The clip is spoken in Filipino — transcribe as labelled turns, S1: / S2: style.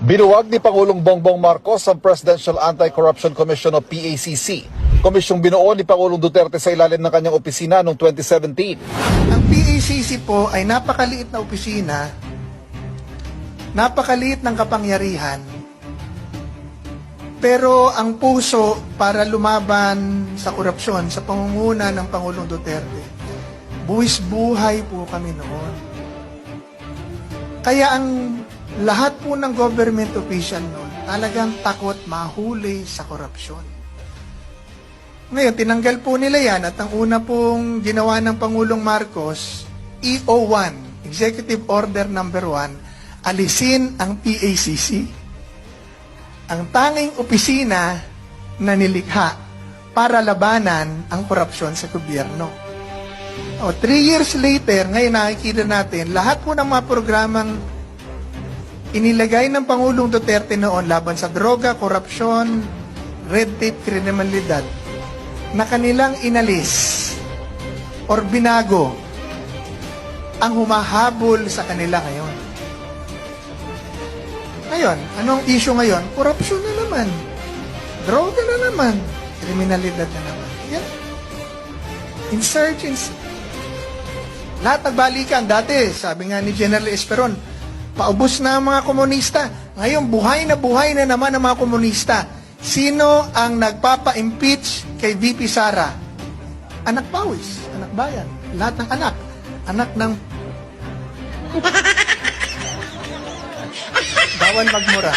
S1: Binuwag ni Pangulong Bongbong Marcos ang Presidential Anti-Corruption Commission o PACC. Komisyong binuo ni Pangulong Duterte sa ilalim ng kanyang opisina noong 2017.
S2: Ang PACC po ay napakaliit na opisina, napakaliit ng kapangyarihan, pero ang puso para lumaban sa korupsyon sa pangunguna ng Pangulong Duterte, buwis buhay po kami noon. Kaya ang lahat po ng government official noon talagang takot mahuli sa korupsyon. Ngayon, tinanggal po nila yan at ang una pong ginawa ng Pangulong Marcos, EO1, Executive Order Number 1, alisin ang PACC. Ang tanging opisina na nilikha para labanan ang korupsyon sa gobyerno. 3 years later, ngayon nakikita natin, lahat po ng mga programang inilagay ng Pangulong Duterte noon laban sa droga, korupsyon, red tape, kriminalidad, na kanilang inalis or binago ang humahabol sa kanila ngayon. Ngayon, anong issue ngayon? Korupsyon na naman. Droga na naman. Kriminalidad na naman. Yan. Insurgency. Lahat nagbalikan. Dati, sabi nga ni General Esperon, paubos na ang mga komunista. Ngayon, buhay na naman ang mga komunista. Sino ang nagpapa-impeach kay VP Sara? Anak pawis, anak bayan. Lahat ng anak. Anak ng... Bawal magmura.